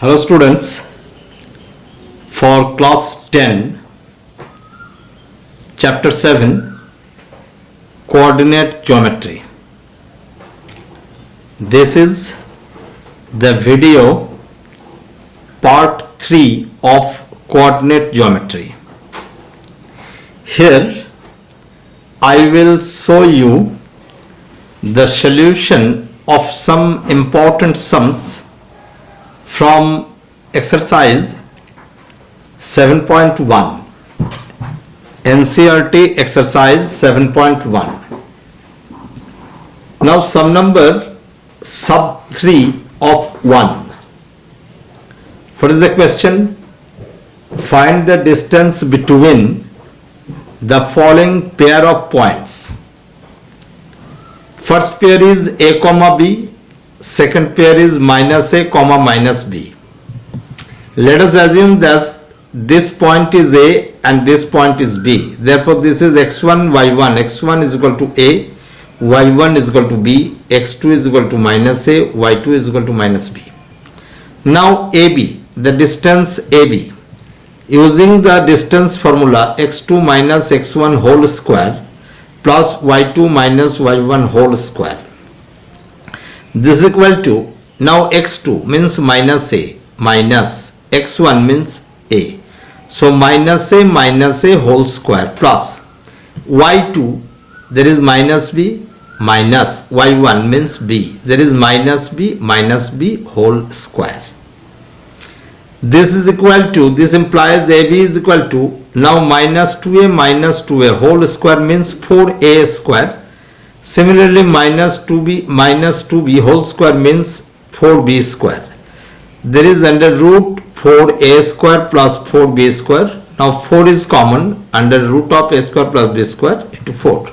Hello students, for class 10, chapter 7, coordinate geometry. This is the video part 3 of coordinate geometry. Here I will show you the solution of some important sums from exercise 7.1, NCERT exercise 7.1. Now sum number sub 3 of 1. What is the question? Find the distance between the following pair of points. First pair is a comma b, second pair is minus a comma minus b. Let us assume that this point is a and this point is b. Therefore this is x1 y1. x1 is equal to a, y1 is equal to b, x2 is equal to minus a, y2 is equal to minus b. Now ab, the distance ab, using the distance formula x2 minus x1 whole square plus y2 minus y1 whole square. This is equal to, now x2 means minus a, minus x1 means a. So minus a whole square plus y2, there is minus b, minus y1 means b, there is minus b whole square. This is equal to, this implies AB is equal to, now minus 2a whole square means 4a square. Similarly minus 2b whole square means 4b square. There is under root 4a square plus 4b square. Now 4 is common, under root of a square plus b square into 4.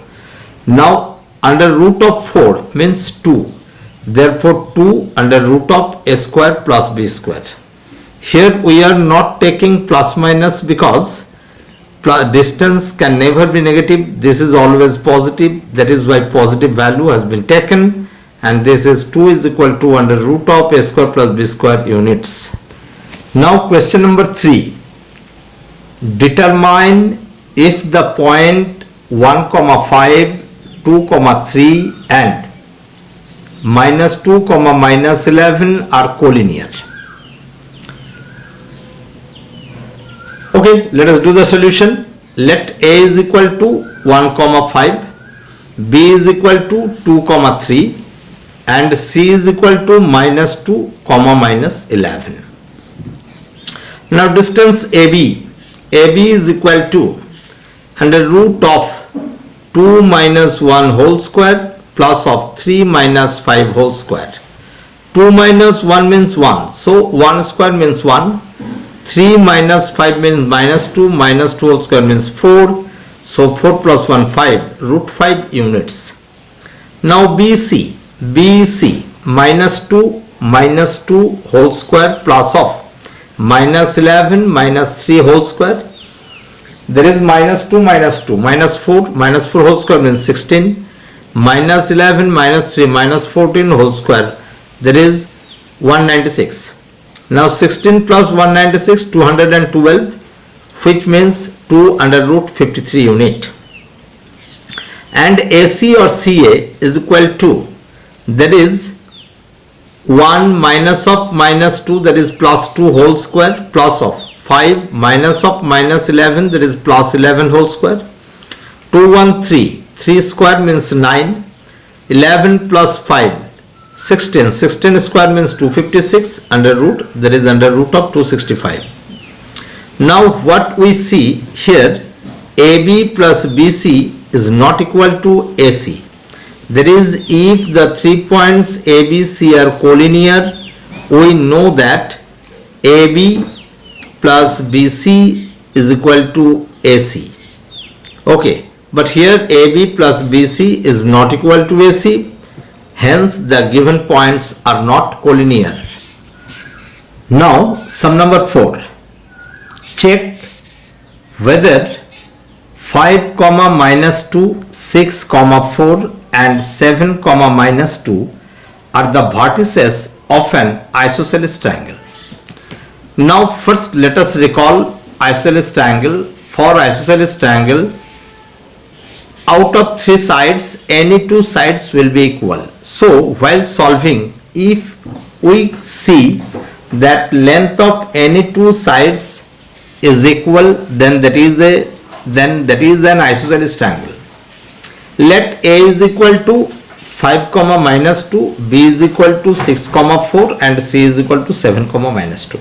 Now under root of 4 means 2. Therefore 2 under root of a square plus b square. Here we are not taking plus minus because distance can never be negative. This is always positive. That is why positive value has been taken, and this is 2 is equal to under root of a square plus b square units. Now question number 3. Determine if the point 1, 5, 2, 3 and minus 2, minus 11 are collinear. Okay, let us do the solution. Let a is equal to 1, 5, b is equal to 2, 3 and c is equal to minus 2, minus 11. Now distance AB is equal to under root of 2 minus 1 whole square plus of 3 minus 5 whole square. 2 minus 1 means 1, so 1 square means 1. 3 minus 5 means minus 2, minus 2 whole square means 4. So 4 plus 1, 5, root 5 units. Now BC minus 2 whole square plus of minus 11 minus 3 whole square. There is minus 2, minus 4 whole square means 16. Minus 11 minus 3 minus 14 whole square. There is 196. Now 16 plus 196, 212, which means 2 under root 53 unit. And AC or CA is equal to, that is 1 minus of minus 2, that is plus 2 whole square, plus of 5 minus of minus 11, that is plus 11 whole square. 2, 1, 3, 3 square means 9, 11 plus 5, 16 square means 256 under root, that is under root of 265. Now what we see here, AB plus BC is not equal to AC. That is, if the 3 points ABC are collinear, we know that AB plus BC is equal to AC. Okay, but here AB plus BC is not equal to AC. Hence the given points are not collinear. Now sum number 4. Check whether 5, minus 2, 6, 4 and 7, minus 2 are the vertices of an isosceles triangle. Now first let us recall isosceles triangle. For isosceles triangle, out of three sides, any two sides will be equal. So while solving, if we see that length of any two sides is equal, then that is an isosceles triangle. Let A is equal to 5 comma minus 2, B is equal to 6 comma 4 and C is equal to 7 comma minus 2.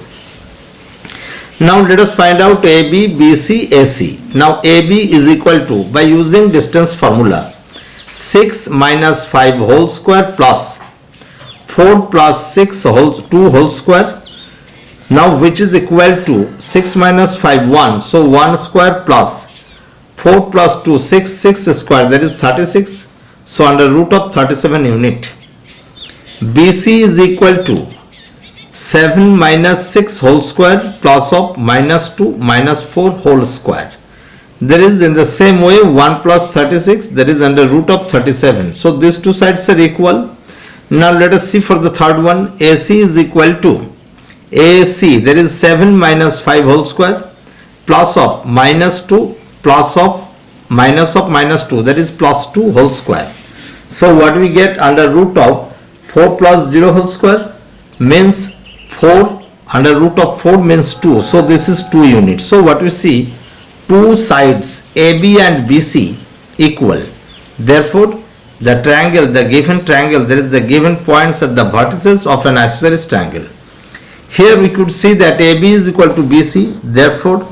Now let us find out AB, BC, AC. Now AB is equal to, by using distance formula, 6 minus 5 whole square plus 4 plus 6 2 whole square. Now which is equal to 6 minus 5 1. So 1 square plus 4 plus 2 6 square, that is 36. So under root of 37 unit. BC is equal to 7 minus 6 whole square plus of minus 2 minus 4 whole square. There is in the same way 1 plus 36, that is under root of 37. So these two sides are equal. Now let us see for the third one. AC is equal to AC, there is 7 minus 5 whole square plus of minus 2 plus of minus 2, that is plus 2 whole square. So what we get under root of 4 plus 0 whole square means 4, under root of 4 means 2. So this is 2 units. So what we see, two sides AB and BC equal. Therefore the triangle, the given triangle, there is the given points at the vertices of an isosceles triangle. Here we could see that AB is equal to BC. Therefore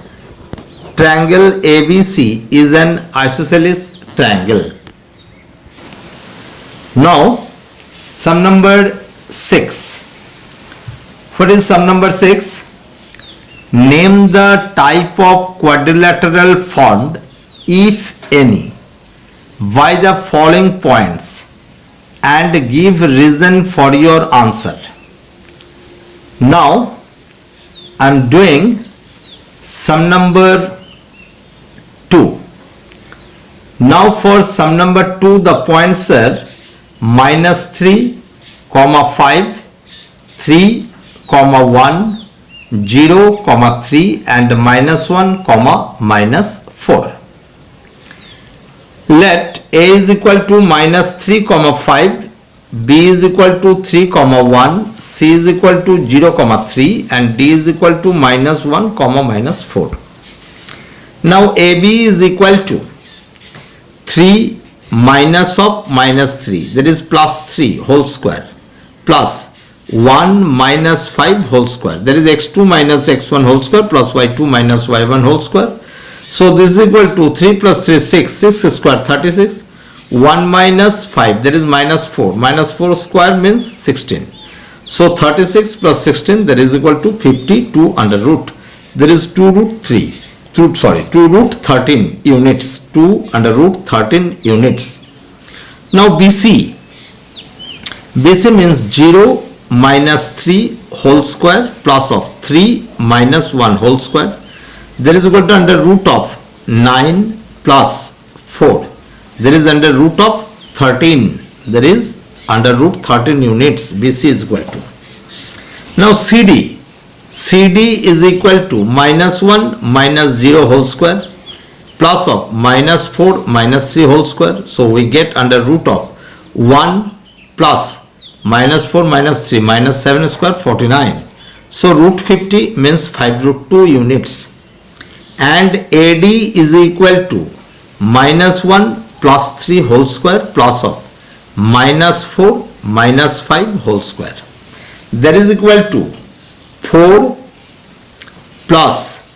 triangle ABC is an isosceles triangle. Now sum number 6. What is sum number 6? Name the type of quadrilateral formed, if any, by the following points and give reason for your answer. Now I am doing sum number 2. Now for sum number 2, the points are minus 3, 5, 3, 1, 0, 3 and minus 1, minus 4. Let A is equal to minus 3, 5, B is equal to 3, 1, C is equal to 0, 3 and D is equal to minus 1, minus 4. Now AB is equal to 3 minus of minus 3, that is plus 3 whole square plus 1 minus 5 whole square, that is x2 minus x1 whole square plus y2 minus y1 whole square. So this is equal to 3 plus 3 6 square 36, 1 minus 5, that is minus 4 square means 16. So 36 plus 16, that is equal to 52 under root, there is 2 root 13 units, 2 under root 13 units. Now BC means 0 minus 3 whole square plus of 3 minus 1 whole square, there is equal to under root of 9 plus 4, there is under root of 13, there is under root 13 units. BC is equal to. Now CD is equal to minus 1 minus 0 whole square plus of minus 4 minus 3 whole square. So we get under root of 1 plus minus 4 minus 3 minus 7 square 49. So root 50 means 5 root 2 units. And AD is equal to minus 1 plus 3 whole square plus of minus 4 minus 5 whole square, that is equal to 4 plus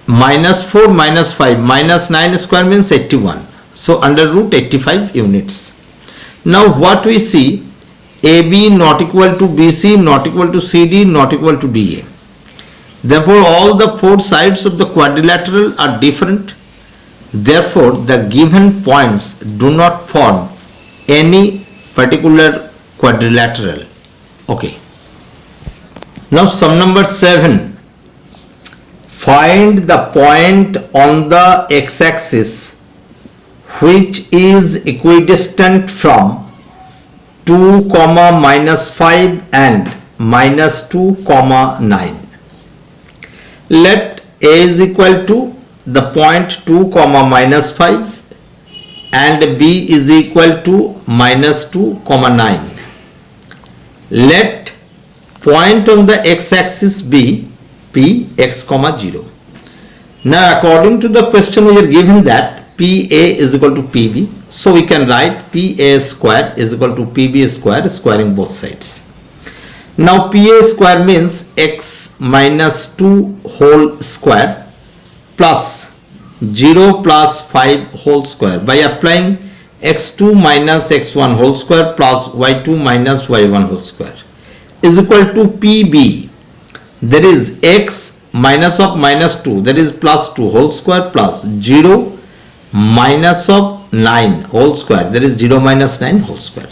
minus 4 minus 5 minus 9 square means 81. So under root 85 units. Now what we see, AB not equal to BC, not equal to CD, not equal to DA. Therefore all the four sides of the quadrilateral are different. Therefore the given points do not form any particular quadrilateral. Okay. Now sum number 7. Find the point on the x-axis which is equidistant from 2, minus 5 and minus 2 comma 9. Let A is equal to the point 2 comma minus 5 and B is equal to minus 2 comma 9. Let point on the x-axis be P x comma 0. Now according to the question we are given that PA is equal to PB, so we can write PA square is equal to PB square, squaring both sides. Now PA square means x minus 2 whole square plus 0 plus 5 whole square by applying x2 minus x1 whole square plus y2 minus y1 whole square is equal to PB. There is x minus of minus 2, that is plus 2 whole square plus 0 minus of 9 whole square, that is 0 minus 9 whole square.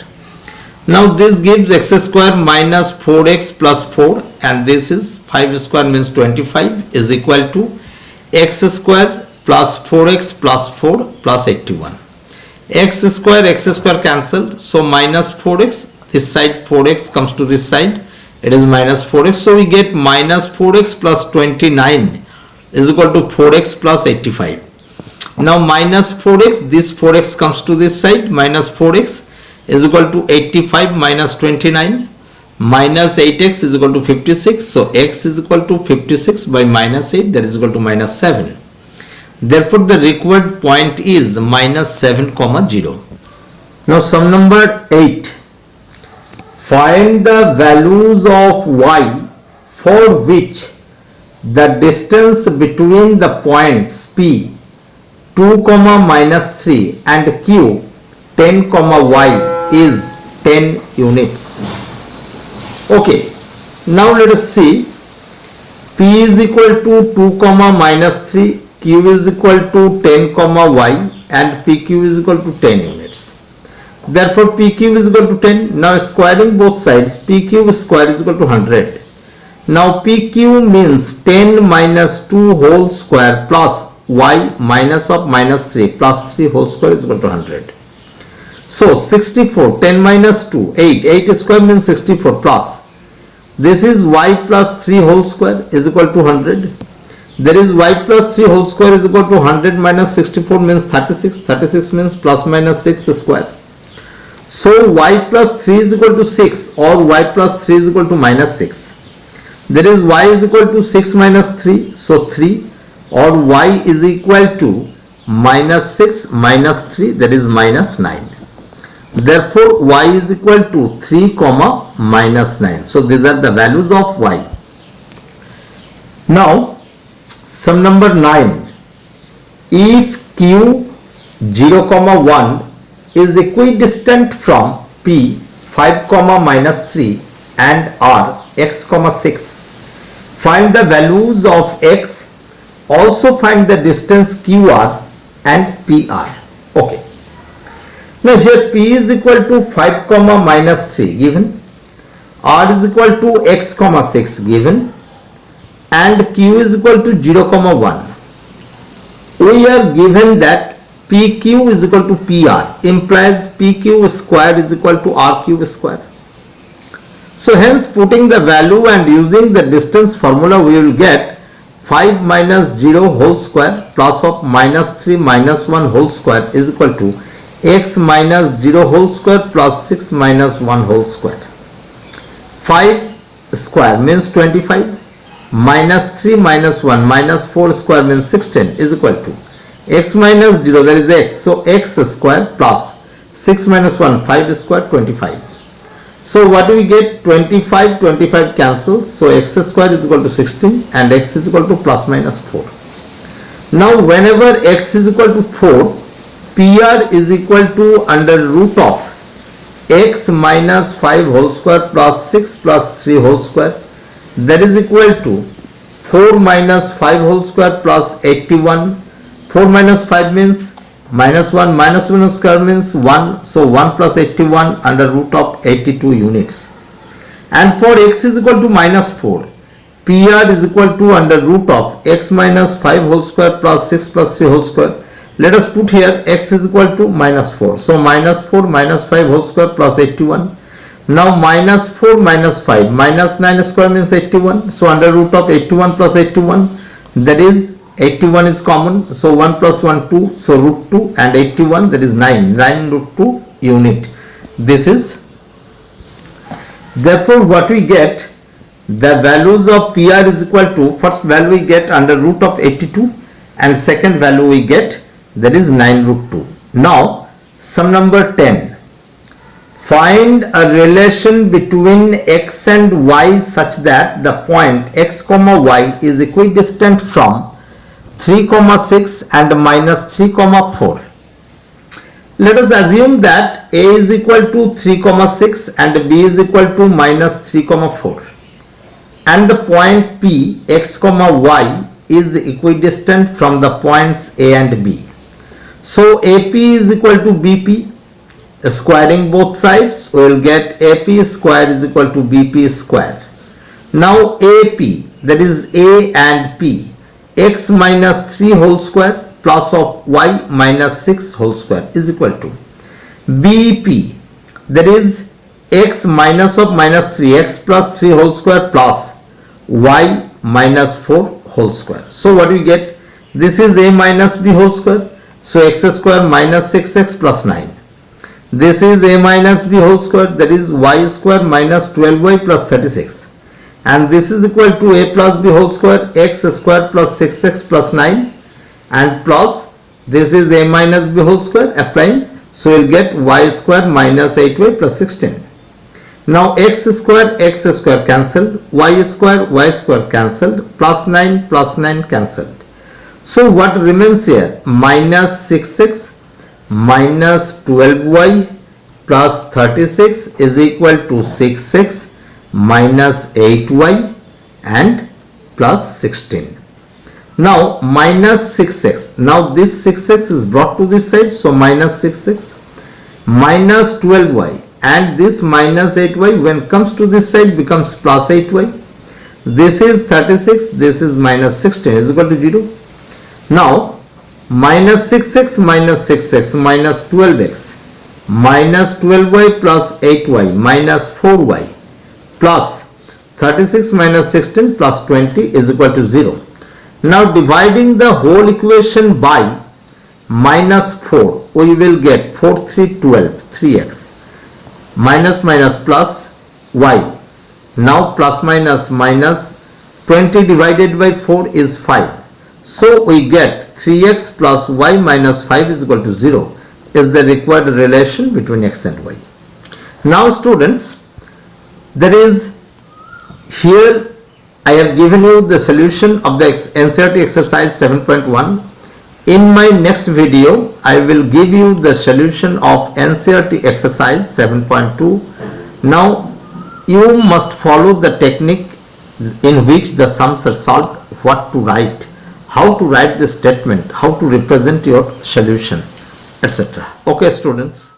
Now this gives x square minus 4x plus 4 and this is 5 square means 25 is equal to x square plus 4x plus 4 plus 81. X square cancelled, so minus 4x, this side 4x comes to this side, it is minus 4x, so we get minus 4x plus 29 is equal to 4x plus 85. Now minus 4x, this 4x comes to this side, minus 4x is equal to 85 minus 29, minus 8x is equal to 56, so x is equal to 56 by minus 8, that is equal to minus 7. Therefore the required point is minus 7 comma 0. Now sum number 8. Find the values of y for which the distance between the points P 2 comma minus 3 and Q 10 comma y is 10 units. Okay, now let us see. P is equal to 2 comma minus 3, Q is equal to 10 comma y and PQ is equal to 10 units. Therefore PQ is equal to 10. Now squaring both sides, PQ square is equal to 100. Now PQ means 10 minus 2 whole square plus y minus of minus 3 plus 3 whole square is equal to 100. So 64, 10 minus 2, 8, 8 square means 64 plus. This is y plus 3 whole square is equal to 100. There is y plus 3 whole square is equal to 100 minus 64 means 36. 36 means plus minus 6 square. So y plus 3 is equal to 6 or y plus 3 is equal to minus 6. There is y is equal to 6 minus 3. So 3 or y is equal to minus 6 minus 3, that is minus 9. Therefore y is equal to 3 comma minus 9. So these are the values of y. Now sum number 9. If q 0 comma 1 is equidistant from P 5 comma minus 3 and R x comma 6, find the values of x, also find the distance QR and PR. Okay. Now here P is equal to 5 comma minus 3 given, R is equal to x comma 6 given and Q is equal to 0 comma 1. We are given that PQ is equal to PR, implies PQ square is equal to RQ square. So hence putting the value and using the distance formula we will get 5 minus 0 whole square plus of minus 3 minus 1 whole square is equal to x minus 0 whole square plus 6 minus 1 whole square. 5 square means 25 minus 3 minus 1 minus 4 square means 16 is equal to x minus 0, that is x, so x square plus 6 minus 1 5 square 25. So what do we get? 25 25 cancels, so x square is equal to 16 and x is equal to plus minus 4. Now whenever x is equal to 4, PR is equal to under root of x minus 5 whole square plus 6 plus 3 whole square, that is equal to 4 minus 5 whole square plus 81. 4 minus 5 means minus 1 square means 1, so 1 plus 81 under root of 82 units. And for x is equal to minus 4, PR is equal to under root of x minus 5 whole square plus 6 plus 3 whole square. Let us put here x is equal to minus 4, so minus 4 minus 5 whole square plus 81 Now minus 4 minus 5 minus 9 square means 81. So under root of 81 plus 81, that is 81 is common. So 1 plus 1 2. So root 2 and 81, that is 9. 9 root 2 unit. This is, therefore what we get, the values of PR is equal to, first value we get under root of 82 and second value we get, that is 9 root 2. Now sum number 10. Find a relation between x and y such that the point x comma y is equidistant from 3 comma 6 and minus 3 comma 4. Let us assume that a is equal to 3 comma 6 and b is equal to minus 3 comma 4 and the point P x comma y is equidistant from the points A and B. So AP is equal to BP. Squaring both sides, we will get AP square is equal to BP square. Now AP, that is A and P, x minus 3 whole square plus of y minus 6 whole square is equal to BP, that is x minus of minus 3, x plus 3 whole square plus y minus 4 whole square. So what do we get? This is A minus B whole square. So x square minus 6x plus 9. This is A minus B whole square, that is y square minus 12y plus 36. And this is equal to A plus B whole square, x square plus 6x plus 9 and plus this is A minus B whole square applying. So we will get y square minus 8y plus 16. Now x square cancelled, y square cancelled, plus 9 cancelled. So what remains here? Minus 6x minus 12y plus 36 is equal to 6x minus 8y and plus 16. Now minus 6x. Now this 6x is brought to this side. So minus 6x minus 12y and this minus 8y when comes to this side becomes plus 8y. This is 36. This is minus 16 is equal to 0. Now minus 6x minus 6x minus 12x minus 12y plus 8y minus 4y plus 36 minus 16 plus 20 is equal to 0. Now dividing the whole equation by minus 4, we will get 4 3 12, 3x minus minus plus y. Now plus minus minus 20 divided by 4 is 5. So we get 3x plus y minus 5 is equal to 0 is the required relation between x and y. Now students, that is here I have given you the solution of the NCERT exercise 7.1. In my next video, I will give you the solution of NCERT exercise 7.2. Now you must follow the technique in which the sums are solved, what to write, how to write the statement, how to represent your solution, etc. Okay students.